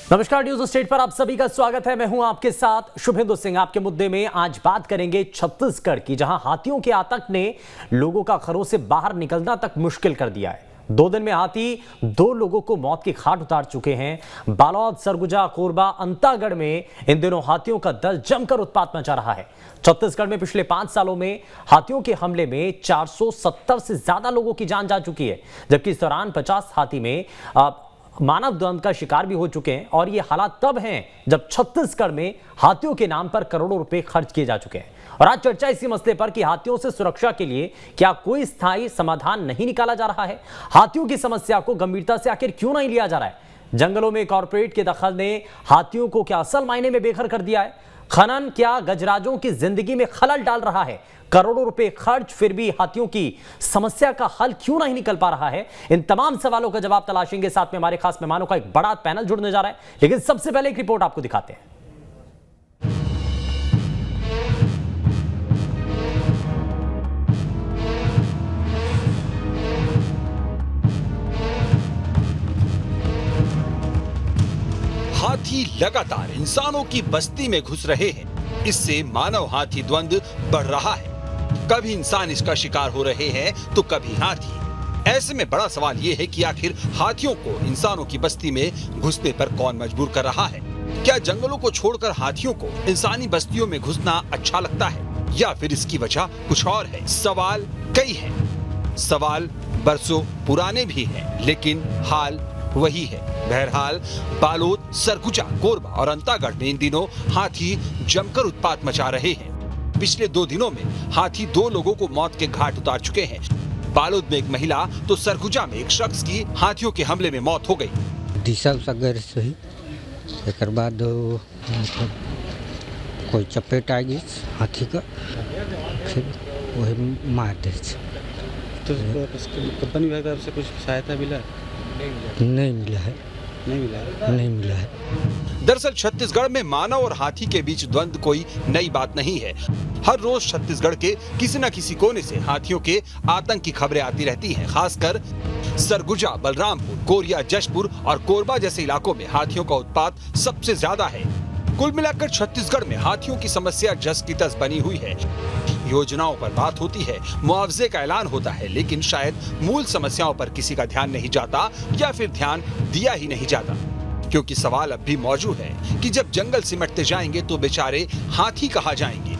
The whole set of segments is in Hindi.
नमस्कार, न्यूज स्टेट पर आप सभी का स्वागत है। मैं हूं आपके साथ शुभेंदु सिंह। आपके मुद्दे में आज बात करेंगे छत्तीसगढ़ की, जहां हाथियों के आतंक ने लोगों का घरों से बाहर निकलना तक मुश्किल कर दिया है। 2 दिन में हाथी 2 लोगों को मौत की घाट उतार चुके हैं। बालोद, सरगुजा, कोरबा, अंतागढ़ में इन दिनों हाथियों का दल जमकर उत्पात मचा रहा है। छत्तीसगढ़ में पिछले 5 सालों में हाथियों के हमले में 470 से ज्यादा लोगों की जान जा चुकी है, जबकि इस दौरान 50 हाथी में मानव द्वंद का शिकार भी हो चुके हैं। और ये हालात तब हैं जब छत्तीसगढ़ में हाथियों के नाम पर करोड़ों रुपए खर्च किए जा चुके हैं। और आज चर्चा इसी मसले पर कि हाथियों से सुरक्षा के लिए क्या कोई स्थायी समाधान नहीं निकाला जा रहा है। हाथियों की समस्या को गंभीरता से आखिर क्यों नहीं लिया जा रहा है। जंगलों में कॉर्पोरेट के दखल ने हाथियों को क्या असल मायने में बेघर कर दिया है। खनन क्या गजराजों की जिंदगी में खलल डाल रहा है। करोड़ों रुपए खर्च, फिर भी हाथियों की समस्या का हल क्यों नहीं निकल पा रहा है। इन तमाम सवालों का जवाब तलाशेंगे। साथ में हमारे खास मेहमानों का एक बड़ा पैनल जुड़ने जा रहा है, लेकिन सबसे पहले एक रिपोर्ट आपको दिखाते हैं। हाथी लगातार इंसानों की बस्ती में घुस रहे हैं। इससे मानव हाथी द्वंद बढ़ रहा है। कभी इंसान इसका शिकार हो रहे हैं तो कभी हाथी। ऐसे में बड़ा सवाल ये है कि आखिर हाथियों को इंसानों की बस्ती में घुसने पर कौन मजबूर कर रहा है। क्या जंगलों को छोड़कर हाथियों को इंसानी बस्तियों में घुसना अच्छा लगता है, या फिर इसकी वजह कुछ और है। सवाल कई हैं। सवाल बरसों पुराने भी हैं, लेकिन हाल वही है। बहरहाल बालोद, सरगुजा, कोरबा और अंतागढ़ में इन दिनों हाथी जमकर उत्पात मचा रहे हैं। पिछले 2 दिनों में हाथी 2 लोगों को मौत के घाट उतार चुके हैं। बालोद में एक महिला तो सरगुजा में एक शख्स की हाथियों के हमले में मौत हो गई। दिशा सगर सही एक बाद मतलब कोई चपेट आ गई हाथी का, फिर वही मार दे। तो कंपनी विभाग तरफ से कुछ सहायता मिला? नहीं मिला है। नहीं मिला है। दरअसल छत्तीसगढ़ में मानव और हाथी के बीच द्वंद कोई नई बात नहीं है। हर रोज छत्तीसगढ़ के किसी न किसी कोने से हाथियों के आतंक की खबरें आती रहती हैं। खासकर सरगुजा, बलरामपुर, कोरिया, जशपुर और कोरबा जैसे इलाकों में हाथियों का उत्पात सबसे ज्यादा है। कुल मिलाकर छत्तीसगढ़ में हाथियों की समस्या जस की तस बनी हुई है। योजनाओं पर बात होती है, मुआवजे का ऐलान होता है, लेकिन शायद मूल समस्याओं पर किसी का ध्यान नहीं जाता, या फिर ध्यान दिया ही नहीं जाता। क्योंकि सवाल अब भी मौजूद है कि जब जंगल सिमटते जाएंगे तो बेचारे हाथी कहाँ जाएंगे,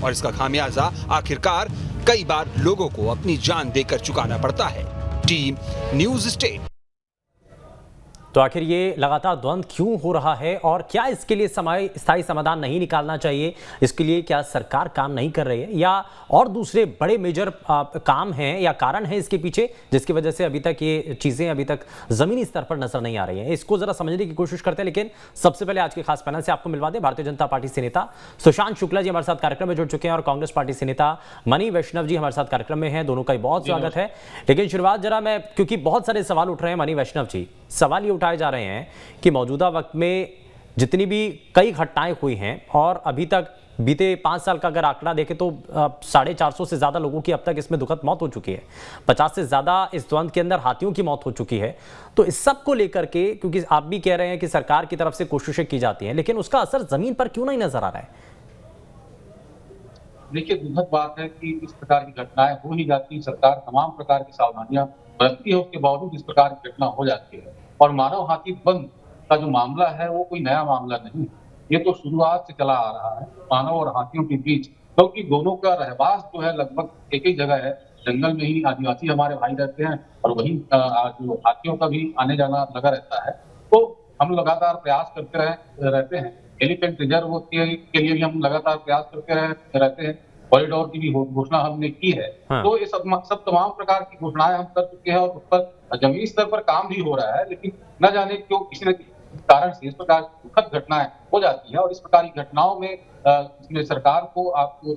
और इसका खामियाजा आखिरकार कई बार लोगों को अपनी जान देकर चुकाना पड़ता है। Team news state. तो आखिर ये लगातार द्वंद क्यों हो रहा है, और क्या इसके लिए स्थायी समाधान नहीं निकालना चाहिए। इसके लिए क्या सरकार काम नहीं कर रही है, या और दूसरे बड़े मेजर काम हैं या कारण हैं इसके पीछे, जिसकी वजह से अभी तक ये चीज़ें अभी तक ज़मीनी स्तर पर नजर नहीं आ रही हैं। इसको ज़रा समझने की कोशिश करते हैं। लेकिन सबसे पहले आज के खास पैनल से आपको मिलवा दें। भारतीय जनता पार्टी से नेता सुशांत शुक्ला जी हमारे साथ कार्यक्रम में जुड़ चुके हैं, और कांग्रेस पार्टी से नेता मनी वैष्णव जी हमारे साथ कार्यक्रम में हैं। दोनों का बहुत स्वागत है। लेकिन शुरुआत जरा मैं, क्योंकि बहुत सारे सवाल उठ रहे हैं मनी वैष्णव जी, सवाल ये उठाए जा रहे हैं कि मौजूदा वक्त में जितनी भी कई घटनाएं हुई हैं, और अभी तक बीते 5 साल का अगर आंकड़ा देखें तो 450 से ज्यादा लोगों की अब तक इसमें दुखद मौत हो चुकी है। 50 से ज्यादा इस द्वंद के अंदर हाथियों की मौत हो चुकी है। तो इस सब को लेकर के, क्योंकि आप भी कह रहे हैं कि सरकार की तरफ से कोशिशें की जाती हैं, लेकिन उसका असर जमीन पर क्यों नहीं नजर आ रहा है। देखिए, दुखद बात है कि इस प्रकार की घटनाएं हो ही जाती, सरकार तमाम प्रकार की सावधानियां बरतती है, उसके बावजूद इस प्रकार की घटना हो जाती है। और मानव हाथी द्वंद का जो मामला है वो कोई नया मामला नहीं, ये तो शुरुआत से चला आ रहा है मानव और हाथियों के बीच, क्योंकि दोनों का रहवास जो है लगभग एक ही जगह है। जंगल में ही आदिवासी हमारे भाई रहते हैं, और वहीं जो हाथियों का भी आने जाना लगा रहता है। तो हम लगातार प्रयास करते रहते हैं। एलिफेंट रिजर्व के लिए भी हम लगातार प्रयास करते रहते हैं। कॉरिडोर की भी घोषणा हमने की है। तो ये सब तमाम प्रकार की घोषणाएं हम कर चुके हैं, और उस पर जमीनी स्तर पर काम भी हो रहा है। लेकिन न जाने क्यों किसी न किसी कारण से इस प्रकार की दुखद घटनाएं हो जाती है, और इस प्रकार की घटनाओं में सरकार को, आपको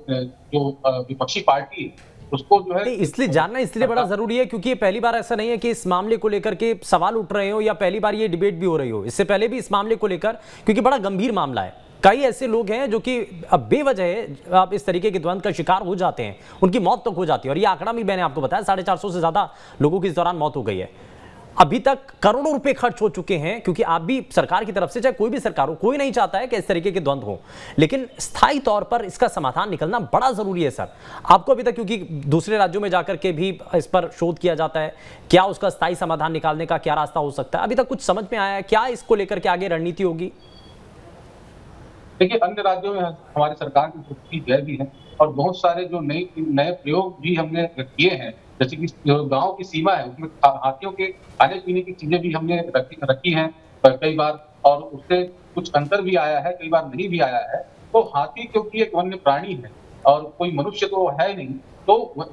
जो विपक्षी पार्टी है उसको जो है, इसलिए जानना इसलिए बड़ा जरूरी है क्योंकि ये पहली बार ऐसा नहीं है कि इस मामले को लेकर के सवाल उठ रहे हो, या पहली बार ये डिबेट भी हो रही हो। इससे पहले भी इस मामले को लेकर, क्योंकि बड़ा गंभीर मामला है, कई ऐसे लोग हैं जो कि अब बेवजह आप इस तरीके के द्वंद का शिकार हो जाते हैं, उनकी मौत तक हो जाती है। और ये आंकड़ा भी मैंने आपको बताया, 450 से ज्यादा लोगों की इस दौरान मौत हो गई है। अभी तक करोड़ों रुपए खर्च हो चुके हैं, क्योंकि आप भी सरकार की तरफ से, चाहे कोई भी सरकार हो, कोई नहीं चाहता है कि इस तरीके के द्वंद्व हो, लेकिन स्थायी तौर पर इसका समाधान निकलना बड़ा जरूरी है सर। आपको अभी तक, क्योंकि दूसरे राज्यों में जाकर के भी इस पर शोध किया जाता है, क्या उसका स्थायी समाधान निकालने का क्या रास्ता हो सकता है, अभी तक कुछ समझ में आया है क्या? इसको लेकर के आगे रणनीति होगी? देखिए, अन्य राज्यों में हमारी सरकार की कुछ व्यय भी है और बहुत सारे जो नए प्रयोग भी हमने किए हैं, जैसे कि जो गांव की सीमा है उसमें हाथियों के खाने पीने की चीजें भी हमने रखी हैं कई बार, और उससे कुछ अंतर भी आया है, कई बार नहीं भी आया है। तो हाथी क्योंकि एक वन्य प्राणी है और कोई मनुष्य तो है नहीं, तो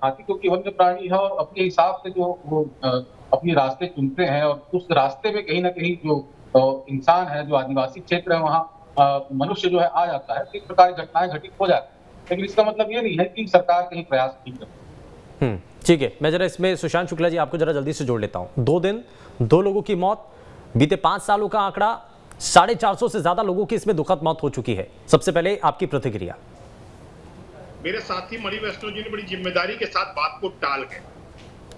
हाथी क्योंकि वन्य प्राणी है और अपने हिसाब से जो वो अपने रास्ते चुनते हैं, और उस रास्ते में कहीं ना कहीं जो इंसान है, जो आदिवासी क्षेत्र है, वहाँ मनुष्य जो है आ जाता है, तो इस प्रकार की घटनाएं घटित हो जाती है। लेकिन इसका मतलब ये नहीं है कि सरकार कहीं प्रयास नहीं करती। ठीक है, मैं जरा इसमें सुशांत शुक्ला जी आपको जरा जल्दी से जोड़ लेता हूं। 2 दिन 2 लोगों की मौत, बीते 5 सालों का आंकड़ा 450 से ज्यादा लोगों की इसमें दुखद मौत हो चुकी है। सबसे पहले आपकी प्रतिक्रिया। मेरे साथी मणि वैष्णव जी ने बड़ी जिम्मेदारी के साथ बात को टाल गए,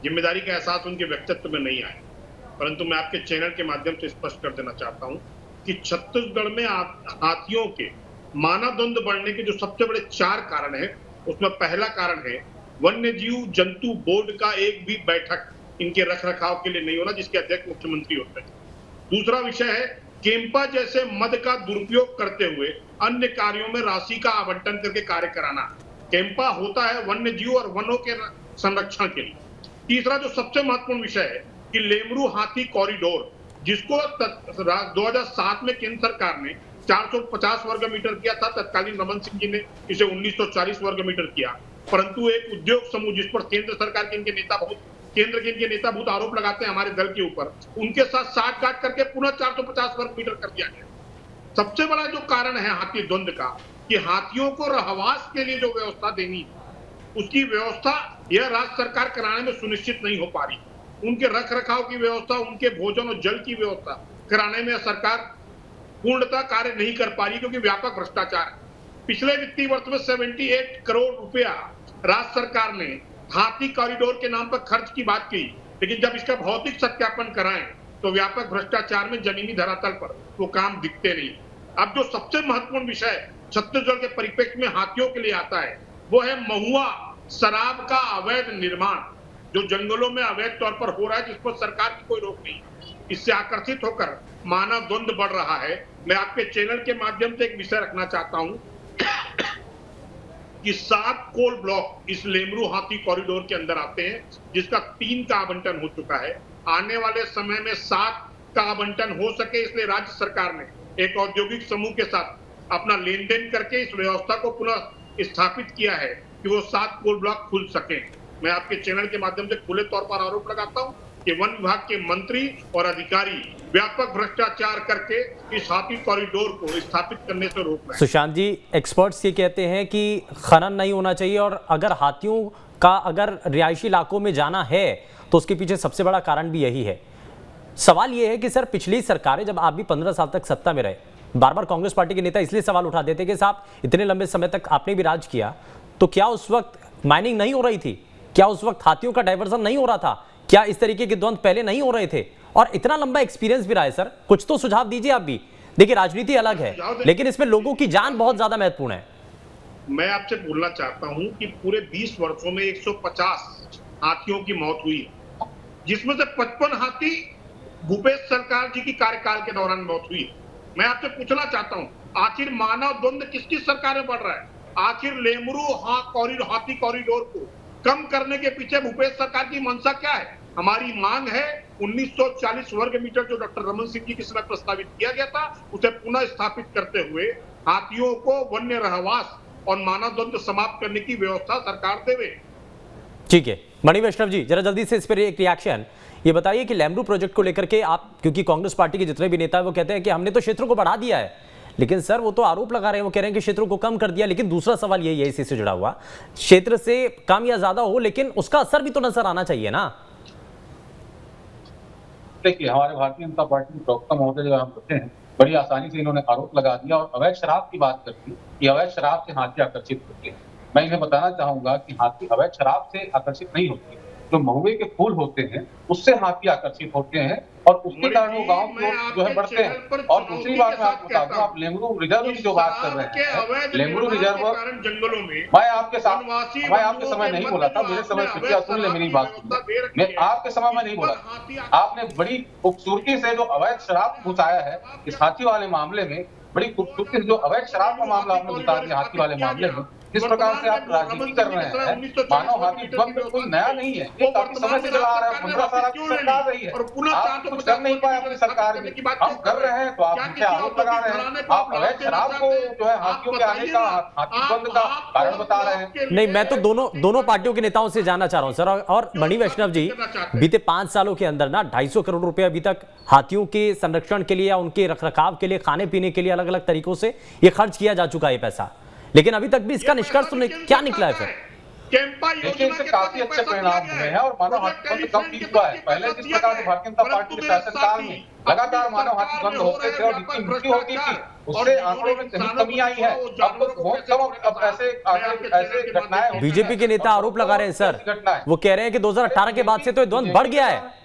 जिम्मेदारी का एहसास उनके व्यक्तित्व में नहीं आया। परंतु मैं आपके चैनल के माध्यम से स्पष्ट कर देना चाहता हूं कि छत्तीसगढ़ में हाथियों के मानव द्वंद्व बढ़ने के जो सबसे बड़े 4 कारण हैं, उसमें पहला कारण है वन्य जीव जंतु बोर्ड का एक भी बैठक इनके रखरखाव के लिए नहीं होना, जिसके अध्यक्ष मुख्यमंत्री होते हैं। दूसरा विषय है केम्पा जैसे मद का दुरुपयोग करते हुए अन्य कार्यों में राशि का आवंटन करके कार्य कराना। केम्पा होता है वन्य जीव और वनों के संरक्षण के लिए। तीसरा जो सबसे महत्वपूर्ण विषय है कि लेमरू हाथी कॉरिडोर, जिसको 2007 में केंद्र सरकार ने 450 वर्ग मीटर किया था, तत्कालीन रमन सिंह जी ने इसे 1940 वर्ग मीटर किया। परंतु एक उद्योग समूह जिस पर केंद्र सरकार के इनके नेता बहुत आरोप लगाते हैं हमारे दल के ऊपर, उनके साथ साठगांठ करके पुनः 450 वर्ग मीटर कर दिया गया। सबसे बड़ा जो कारण है हाथी द्वंद्व का, कि हाथियों को रहवास के लिए जो व्यवस्था देनी है, उसकी व्यवस्था यह राज्य सरकार कराने में सुनिश्चित नहीं हो पा रही। उनके रख रखाव की व्यवस्था, उनके भोजन और जल की व्यवस्था कराने में सरकार पूर्णतः कार्य नहीं कर पा रही, क्योंकि व्यापक भ्रष्टाचार है। पिछले वित्तीय वर्ष में 78 करोड़ रुपया राज्य सरकार ने हाथी कॉरिडोर के नाम पर खर्च की बात की, लेकिन जब इसका भौतिक सत्यापन कराएं तो व्यापक भ्रष्टाचार में जमीनी धरातल पर वो काम दिखते नहीं। अब जो सबसे महत्वपूर्ण विषय छत्तीसगढ़ के परिप्रेक्ष्य में हाथियों के लिए आता है, वो है महुआ शराब का अवैध निर्माण, जो जंगलों में अवैध तौर पर हो रहा है, जिस पर सरकार की कोई रोक नहीं। इससे आकर्षित होकर मानव द्वंद्व बढ़ रहा है। मैं आपके चैनल के माध्यम से एक विषय रखना चाहता हूं कि 7 कोल ब्लॉक इस लेमरू हाथी कॉरिडोर के अंदर आते हैं, जिसका 3 का आवंटन हो चुका है। आने वाले समय में 7 का आवंटन हो सके, इसलिए राज्य सरकार ने एक औद्योगिक समूह के साथ अपना लेन देन करके इस व्यवस्था को पुनः स्थापित किया है कि वो 7 कोल ब्लॉक खुल सके। मैं आपके चैनल के माध्यम से खुले तौर पर आरोप लगाता हूं कि वन विभाग के मंत्री और अधिकारी व्यापक भ्रष्टाचार करके इस हाथी कॉरिडोर को स्थापित करने से रोक रहे हैं। सुशांत जी, एक्सपर्ट्स ये कहते हैं कि खनन नहीं होना चाहिए, और अगर हाथियों का अगर रिहायशी इलाकों में जाना है तो उसके पीछे सबसे बड़ा कारण भी यही है। सवाल ये है कि सर, पिछली सरकारें, जब आप भी 15 साल तक सत्ता में रहे, बार बार कांग्रेस पार्टी के नेता इसलिए सवाल उठा देते कि साहब इतने लंबे समय तक आपने भी राज किया, तो क्या उस वक्त माइनिंग नहीं हो रही थी? क्या उस वक्त हाथियों का डाइवर्जन नहीं हो रहा था? क्या इस तरीके के द्वंद्व पहले नहीं हो रहे थे? और इतना लंबा एक्सपीरियंस भी रहा है सर, कुछ तो सुझाव दीजिए आप भी। देखिए, राजनीति अलग है, लेकिन इसमें लोगों की जान बहुत ज्यादा महत्वपूर्ण है। मैं आपसे बोलना चाहता हूं कि पूरे 20 वर्षों में 150 हाथियों की मौत हुई है, जिसमें से 55 हाथी भूपेश सरकार जी की कार्यकाल के दौरान मौत हुई है। मैं आपसे पूछना चाहता हूं, आखिर मानव द्वंद्व किसकी सरकार में बढ़ रहा है? आखिर लेमरू हाथी कॉरिडोर को कम करने के पीछे भूपेश सरकार की मंशा क्या है? हमारी मांग है 1940 वर्ग मीटर जो डॉक्टर रमन सिंह जी के समय प्रस्तावित किया गया था, उसे पुनः स्थापित करते हुए हाथियों को वन्य रहवास और मानव द्वंद्व समाप्त करने की व्यवस्था सरकार देवे। ठीक है, मणि वैष्णव जी, जरा जल्दी से इस पर एक रिएक्शन ये बताइए कि लेमरू प्रोजेक्ट को लेकर के आप, क्योंकि कांग्रेस पार्टी के जितने भी नेता है वो कहते हैं कि हमने तो क्षेत्रों को बढ़ा दिया है, लेकिन सर वो तो आरोप लगा रहे हैं, वो कह रहे हैं कि क्षेत्रों को कम कर दिया। लेकिन दूसरा सवाल यही है इसी से जुड़ा हुआ, क्षेत्र से कम या ज्यादा हो, लेकिन उसका असर भी तो नजर आना चाहिए ना। देखिए, हमारे भारतीय जनता पार्टी के प्रवक्ता महोदय जो हम होते हैं, बड़ी आसानी से इन्होंने आरोप लगा दिया और अवैध शराब की बात कर दी कि अवैध शराब से हाथी आकर्षित होते हैं। मैं इन्हें बताना चाहूंगा कि हाथी अवैध शराब से आकर्षित नहीं होती, जो महुए के फूल होते हैं उससे हाथी आकर्षित होते हैं और उसके कारण वो गांव की ओर जो है बढ़ते हैं। और दूसरी बात मैं आपको बता दूं, आप लेमरू रिजर्व की जो बात कर रहे हैं, लेमरू रिजर्व जंगलों में मैं आपके समय नहीं बोला था, मेरे समय कृपया सुन ले मेरी बात, मैं आपके समय में नहीं बोला था। आपने बड़ी खूबसूरती से जो अवैध शराब घुसाया है इस हाथी वाले मामले में, बड़ी खूबसूरती से जो अवैध शराब का मामला आपने बता दिया हाथी वाले मामले में, जिस प्रकार से आप राजनीति कर रहे हैं, मानव हाथी द्वंद कोई नया नहीं है, ये काफी समय से चला आ रहा है, 15 साल की सरकार रही है, आप कुछ कर नहीं पाए अपनी सरकार में, हम कर रहे हैं तो आप मुझे आरोप लगा रहे हैं, आप अवैध शराब को जो है हाथियों के आने का, हाथी द्वंद का कारण बता रहे हैं। नहीं, मैं तो दोनों पार्टियों के नेताओं से जानना चाह रहा हूं सर। और मणि वैष्णव जी, बीते 5 सालों के अंदर ना 250 करोड़ रुपए अभी तक हाथियों के संरक्षण के लिए या उनके रखरखाव के लिए, खाने पीने के लिए अलग अलग तरीकों से ये खर्च किया जा चुका है ये पैसा, लेकिन अभी तक भी इसका निष्कर्ष क्या निकला है फिर? देखिए, इससे काफी अच्छे परिणाम हुए हैं और मानव हाथी द्वंद कम भी हुआ है। पहले जिस प्रकार से भारतीय जनता पार्टी के शासनकाल में लगातार मानव हाथी द्वंद होते थे और जितनी मृत्यु होती थी उससे आंकड़ों में कहीं कमी आई है। अब तो बहुत कम अब ऐसे घटनाएं। बीजेपी के नेता आरोप लगा रहे हैं सर, वो कह रहे हैं कि 2018 के बाद से तो द्वंद बढ़ गया है।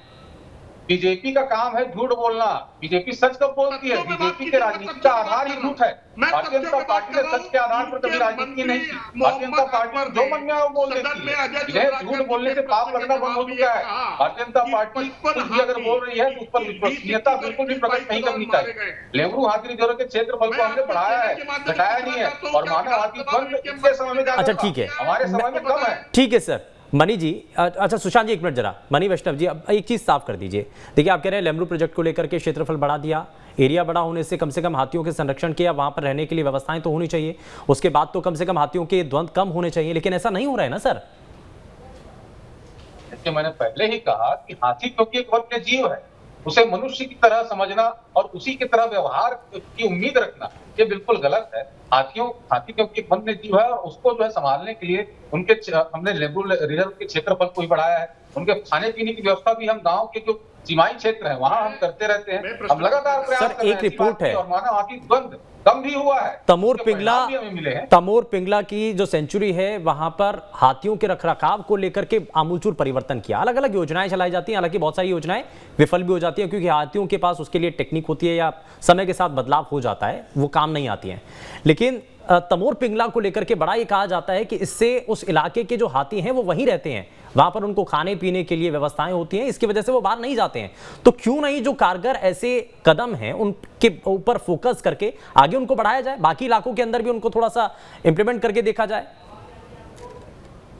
बीजेपी का काम है झूठ बोलना, बीजेपी सच कब बोलती है? बीजेपी के राजनीति का आधार ही झूठ है। भारतीय जनता पार्टी ने सच के आधार पर कभी राजनीति नहीं की। भारतीय जनता पार्टी जो मन में आए वो बोल देती है। इन्हें झूठ बोलने से पाप लगना बंद हो चुका है। भारतीय जनता पार्टी कुछ भी अगर बोल रही है तो उस पर विश्वसनीयता बिल्कुल भी प्रकट नहीं करनी चाहिए। लेमरू हाथी रिजर्व के क्षेत्रफल को हमने बढ़ाया है, घटाया नहीं है, और मानव हाथी द्वंद इतने समय में अच्छा ठीक है, हमारे समय में कम है। ठीक है सर। मणि जी, अच्छा सुशांत जी एक मिनट जरा, मणि वैष्णव जी अब एक चीज साफ कर दीजिए। देखिए, आप कह रहे हैं लेमरू प्रोजेक्ट को लेकर के क्षेत्रफल बढ़ा दिया, एरिया बड़ा होने से कम हाथियों के संरक्षण के या वहां पर रहने के लिए व्यवस्थाएं तो होनी चाहिए, उसके बाद तो कम से कम हाथियों के द्वंद कम होने चाहिए, लेकिन ऐसा नहीं हो रहा है ना सर? जैसे मैंने पहले ही कहा कि हाथी क्योंकि एक वन्य जीव है, उसे मनुष्य की तरह समझना और उसी की तरह व्यवहार की उम्मीद रखना ये बिल्कुल गलत है। हाथी क्योंकि एक वन्य जीव है और उसको जो है संभालने के लिए हमने लेमरू रिजर्व के क्षेत्रफल को ही बढ़ाया है। उनके खाने पीने की व्यवस्था भी हम गांव के जो सीमाई क्षेत्र है वहां हम करते रहते हैं। हम लगातार प्रयास कर रहे हैं। एक रिपोर्ट है और मानव हाथी द्वंद कम भी हुआ है। तमोर पिंगला की जो सेंचुरी है वहां पर हाथियों के रखरखाव को लेकर के आमूलचूल परिवर्तन किया। अलग अलग योजनाएं चलाई जाती हैं, हालांकि बहुत सारी योजनाएं विफल भी हो जाती हैं क्योंकि हाथियों के पास उसके लिए टेक्निक होती है या समय के साथ बदलाव हो जाता है, वो काम नहीं आती हैं। लेकिन तमोर पिंगला को लेकर के बड़ा ये कहा जाता है कि इससे उस इलाके के जो हाथी हैं वो वहीं रहते हैं, वहां पर उनको खाने पीने के लिए व्यवस्थाएं होती हैं, इसकी वजह से वो बाहर नहीं जाते हैं। तो क्यों नहीं जो कारगर ऐसे कदम हैं उनके ऊपर फोकस करके आगे उनको बढ़ाया जाए, बाकी इलाकों के अंदर भी उनको थोड़ा सा इंप्लीमेंट करके देखा जाए?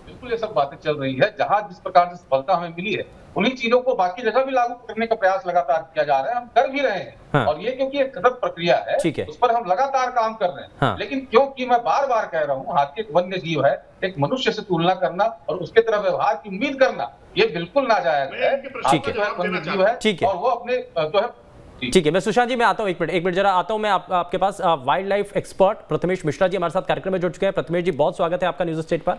बिल्कुल ये सब बातें चल रही है। जहां जिस प्रकार से सफलता हमें मिली है उन्हीं चीजों को बाकी जगह भी लागू करने का प्रयास लगातार किया जा रहा है, हम कर भी रहे हैं। हाँ। और ये क्योंकि एक सतत प्रक्रिया है, उस पर हम लगातार काम कर रहे हैं। हाँ। लेकिन क्योंकि मैं बार बार कह रहा हूँ हाथी एक वन्य जीव है, एक मनुष्य से तुलना करना और उसके तरह व्यवहार की उम्मीद करना ये बिल्कुल नाजायज है। ठीक है, वन्य जीव है, ठीक है, और वो अपने जो है ठीक है। मैं सुशांत जी मैं आता हूं, एक मिनट जरा आता हूं मैं आपके पास। Wild life expert Prathamesh Mishra ji हमारे साथ कार्यक्रम में जुड़ चुके हैं। प्रथमेश जी बहुत स्वागत है आपका न्यूज स्टेट पर।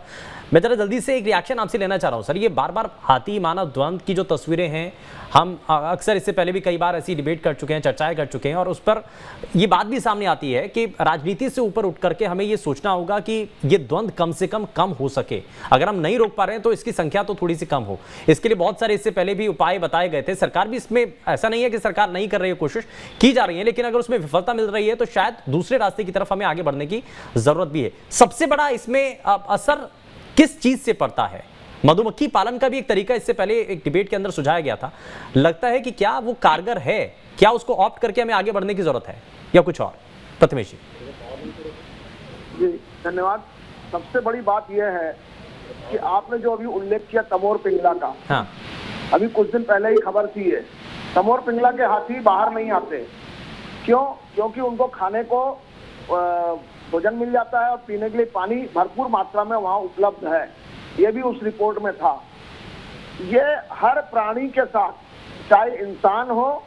मैं जरा जल्दी से एक रिएक्शन आपसे लेना चाह रहा हूं सर। ये बार बार हाथी मानव द्वंद की जो तस्वीरें हैं, हम अक्सर इससे पहले भी कई बार ऐसी डिबेट कर चुके हैं, चर्चाएं कर चुके हैं, और उस पर ये बात भी सामने आती है कि राजनीति से ऊपर उठ करके हमें ये सोचना होगा कि ये द्वंद कम से कम हो सके। अगर हम नहीं रोक पा रहे हैं तो इसकी संख्या तो थोड़ी सी कम हो। इसके लिए बहुत सारे इससे पहले भी उपाय बताए गए थे। सरकार भी इसमें, ऐसा नहीं है कि सरकार नहीं कर रही है, कोशिश की जा रही है, लेकिन अगर उसमें विफलता मिल रही है तो शायद दूसरे रास्ते की तरफ हमें आगे बढ़ने की जरूरत भी है। सबसे बड़ा इसमें असर किस चीज से पड़ता है? मधुमक्खी पालन का भी एक तरीका इससे पहले एक डिबेट के अंदर सुझाया गया था, लगता है कि क्या वो कारगर है? क्या उसको ऑप्ट करके हमें आगे बढ़ने की जरूरत है या कुछ और? प्रथमेश जी। धन्यवाद। सबसे बड़ी बात यह है कि आपने जो अभी उल्लेख किया तमोर पिंगला का, हाँ, अभी कुछ दिन पहले ही खबर थी है, तमोर पिंगला के हाथी बाहर नहीं आते। क्यों? क्योंकि उनको खाने को भोजन मिल जाता है और पीने के लिए पानी भरपूर मात्रा में वहां उपलब्ध है। ये भी उस रिपोर्ट में था। ये हर प्राणी के साथ, चाहे इंसान हो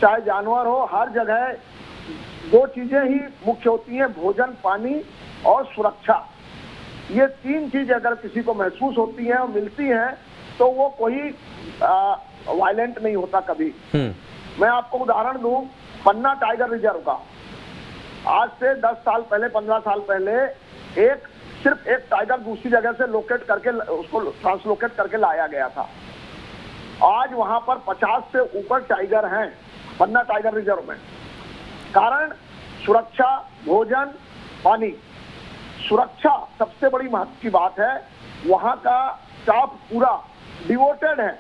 चाहे जानवर हो, हर जगह दो चीजें ही मुख्य होती हैं, भोजन, पानी और सुरक्षा। ये तीन चीज अगर किसी को महसूस होती हैं और मिलती हैं तो वो कोई वायलेंट नहीं होता कभी। मैं आपको उदाहरण दूं पन्ना टाइगर रिजर्व का। आज से 10 साल पहले, 15 साल पहले एक सिर्फ एक टाइगर दूसरी जगह से लोकेट करके उसको ट्रांसलोकेट करके लाया गया था। आज वहां पर 50 से ऊपर टाइगर हैं पन्ना टाइगर रिजर्व में। कारण सुरक्षा, भोजन, पानी। सुरक्षा सबसे बड़ी महत्व की बात है। वहां का स्टाफ पूरा डिवोटेड है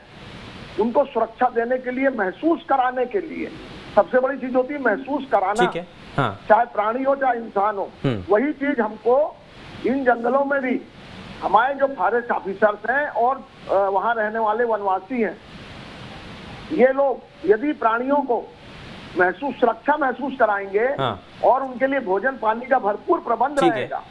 उनको सुरक्षा देने के लिए, महसूस कराने के लिए। सबसे बड़ी चीज होती है महसूस कराना। ठीक है। हाँ। चाहे प्राणी हो चाहे इंसान हो। वही चीज हमको इन जंगलों में भी हमारे जो फॉरेस्ट ऑफिसर्स हैं और वहां रहने वाले वनवासी हैं, ये लोग यदि प्राणियों को सुरक्षा महसूस कराएंगे और उनके लिए भोजन पानी का भरपूर प्रबंध रहेगा,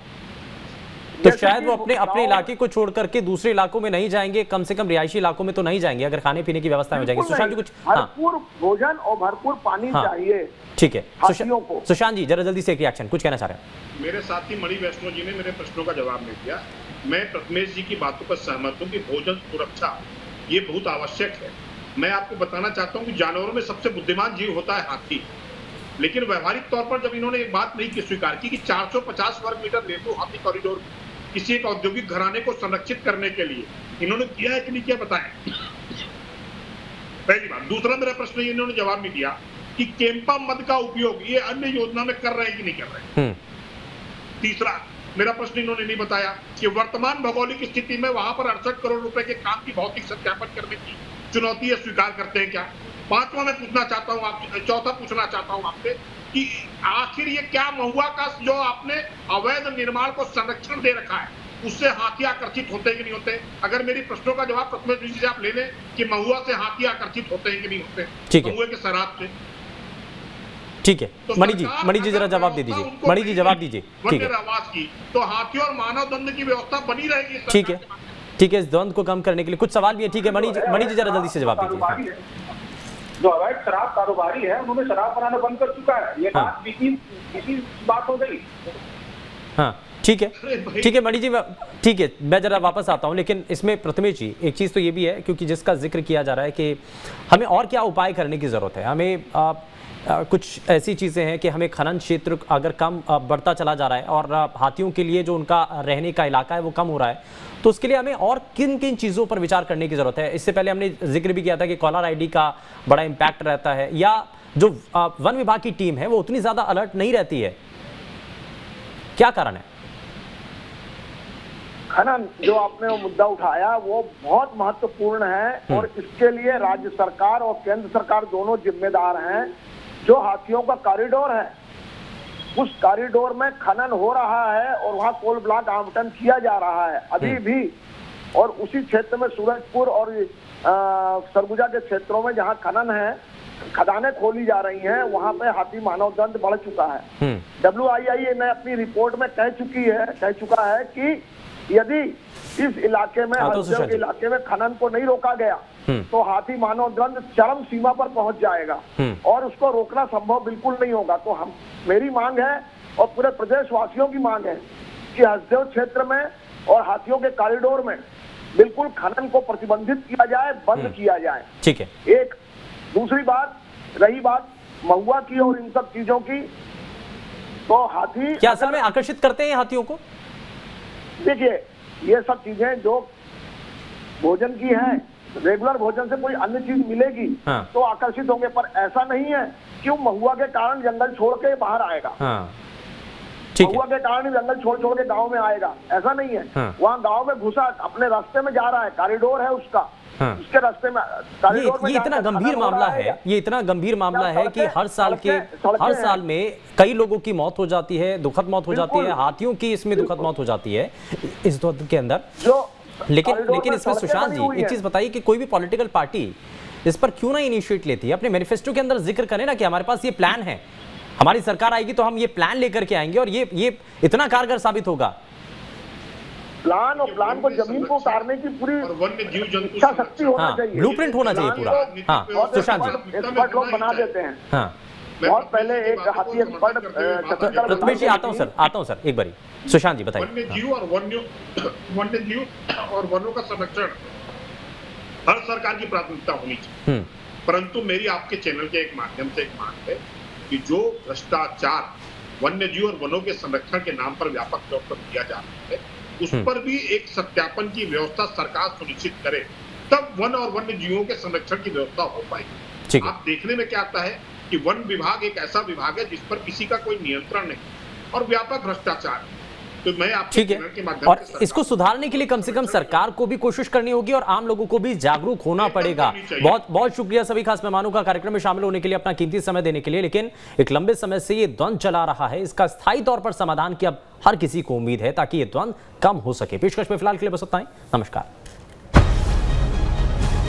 तो शायद वो अपने इलाके को छोड़ करके दूसरे इलाकों में नहीं जाएंगे, कम से कम रिहायशी इलाकों में तो नहीं जाएंगे अगर खाने पीने की व्यवस्था हो जाएगी। सुशांत जी कुछ भरपूर भोजन और भरपूर पानी चाहिए। ठीक है हाथियों को। सुशांत जी जरा जल्दी से एक रिएक्शन कुछ कहना चाह रहे हैं। मेरे साथी मणि वैष्णो जी ने मेरे प्रश्नों का जवाब नहीं दिया। मैं प्रथमेश जी की बातों पर सहमत हूँ कि भोजन सुरक्षा ये बहुत आवश्यक है। मैं आपको बताना चाहता हूँ कि जानवरों में सबसे बुद्धिमान जीव होता है हाथी, लेकिन व्यवहारिक तौर पर जब इन्होंने एक बात नहीं की स्वीकार की कि 450 वर्ग मीटर लेपू हाथी कॉरिडोर किसी एक औद्योगिक घराने को संरक्षित करने के लिए इन्होंने किया है कि नहीं किया बताएं। पहली बात। दूसरा मेरा प्रश्न ये इन्होंने जवाब नहीं दिया कि केम्पा मद का उपयोग ये अन्य योजना में कर रहे हैं कि नहीं कर रहे हैं। तीसरा मेरा प्रश्न इन्होंने नहीं बताया कि वर्तमान भौगोलिक स्थिति में वहां पर 68 करोड़ रुपए के काम की भौतिक सत्यापन करने की चुनौती स्वीकार करते हैं क्या। पांचवा मैं पूछना चाहता हूँ चौथा पूछना चाहता हूँ आपसे कि आखिर ये क्या महुआ का जो आपने अवैध निर्माण को संरक्षण दे रखा है उससे हाथी आकर्षित होते हैं कि नहीं होते। अगर मेरी प्रश्नों का जवाब प्रथमेश जी से आप ले लें कि महुआ से हाथी आकर्षित होते हैं कि नहीं होते महुए के शराब से। ठीक है मणि जी जरा जवाब दे दीजिए। मणि जी जवाब दीजिए। ठीक है आवाज की तो हाथी और मानव दंड की व्यवस्था बनी रहेगी। ठीक है ठीक है, इस द्वंद को कम करने के लिए कुछ सवाल भी है। ठीक है मणि जी जरा जल्दी से जवाब दीजिए। जो अवैध शराब कारोबारी है उन्होंने शराब बनाना बंद कर चुका है। ये बात इसी बात हो गई। हाँ ठीक है मणि जी ठीक है, मैं जरा वापस आता हूं। लेकिन इसमें प्रथमेश जी एक चीज तो ये भी है क्योंकि जिसका जिक्र किया जा रहा है कि हमें और क्या उपाय करने की जरूरत है। हमें कुछ ऐसी चीज़ें हैं कि हमें खनन क्षेत्र अगर कम बढ़ता चला जा रहा है और हाथियों के लिए जो उनका रहने का इलाका है वो कम हो रहा है, तो उसके लिए हमें और किन किन चीज़ों पर विचार करने की ज़रूरत है। इससे पहले हमने जिक्र भी किया था कि कॉलर आईडी का बड़ा इम्पैक्ट रहता है या जो वन विभाग की टीम है वो उतनी ज़्यादा अलर्ट नहीं रहती है। क्या कारण है? खनन जो आपने वो मुद्दा उठाया वो बहुत महत्वपूर्ण है और इसके लिए राज्य सरकार और केंद्र सरकार दोनों जिम्मेदार हैं। जो हाथियों का कॉरिडोर है उस कॉरिडोर में खनन हो रहा है और वहां कोल ब्लॉक आवंटन किया जा रहा है अभी भी। और उसी क्षेत्र में सूरजपुर और सरगुजा के क्षेत्रों में जहां खनन है, खदानें खोली जा रही हैं, वहां पे हाथी मानव दंड बढ़ चुका है। WII ने अपनी रिपोर्ट में कह चुका है कि यदि इस इलाके में के इलाके में खनन को नहीं रोका गया तो हाथी मानव दंड चरम सीमा पर पहुंच जाएगा और उसको रोकना संभव बिल्कुल नहीं होगा। तो मेरी मांग है और पूरे प्रदेश वासियों की मांग है कि हसदेव क्षेत्र में और हाथियों के कॉरिडोर में बिल्कुल खनन को प्रतिबंधित किया जाए, बंद किया जाए। ठीक है। एक दूसरी बात रही बात महुआ की और इन सब चीजों की, तो हाथी क्या असल में आकर्षित करते हैं हाथियों को? देखिए ये सब चीजें जो भोजन की हैं, रेगुलर भोजन से कोई अन्य चीज मिलेगी तो आकर्षित होंगे, पर ऐसा नहीं है कि महुआ के कारण जंगल छोड़ के बाहर आएगा। महुआ के कारण जंगल छोड़ के गांव में आएगा, ऐसा नहीं है। वहाँ गांव में घुसा अपने रास्ते में जा रहा है, कॉरिडोर है उसका, उसके रास्ते में ये इतना गंभीर मामला है, ये इतना गंभीर मामला है कि हर साल में कई लोगों की मौत हो जाती है, दुखद मौत हो जाती है, हाथियों की इसमें दुखद मौत हो जाती है इस द्वंद के अंदर। लेकिन इसमें सुशांत जी एक चीज बताइए कि कोई भी पॉलिटिकल पार्टी इस पर क्यों ना इनिशिएट लेती है? अपने मैनिफेस्टो के अंदर जिक्र करें ना कि हमारे पास ये प्लान है, हमारी सरकार आएगी तो हम ये प्लान लेकर के आएंगे और ये इतना कारगर साबित होगा। प्लान और प्लान को जमीन को उतारने की पूरी इच्छा शक्ति होना चाहिए, ब्लूप्रिंट होना चाहिए पूरा। हाँ सुशांत जी एक्सपर्ट लोग बना देते हैं। हाँ बहुत पहले एक हाथी एक्सपर्ट प्रथमेश जी आता हूं सर एक बारी। सुशांत जी बताइए। वन्य जीव और वनों का संरक्षण हर सरकार की प्राथमिकता होनी चाहिए, परंतु मेरी आपके चैनल के एक माध्यम से एक मांग है कि जो भ्रष्टाचार वन्य जीव और वनों के संरक्षण के नाम पर व्यापक तौर पर किया जा रहा है उस पर भी एक सत्यापन की व्यवस्था सरकार सुनिश्चित करे, तब वन और वन्य जीवों के संरक्षण की व्यवस्था हो पाएगी। आप देखने में क्या आता है कि वन विभाग एक ऐसा विभाग है जिस पर किसी का कोई नियंत्रण नहीं और व्यापक भ्रष्टाचार। तो मैं आपके चैनल के माध्यम और से इसको सुधारने के लिए कम से कम सरकार को भी कोशिश करनी होगी और आम लोगों को भी जागरूक होना पड़ेगा। बहुत बहुत शुक्रिया सभी खास मेहमानों का कार्यक्रम में शामिल होने के लिए, अपना कीमती समय देने के लिए। लेकिन एक लंबे समय से ये द्वंद्व चला रहा है, इसका स्थायी तौर पर समाधान की अब हर किसी को उम्मीद है ताकि ये द्वंद्व कम हो सके। पेशकश में फिलहाल के लिए बस इतना ही। नमस्कार।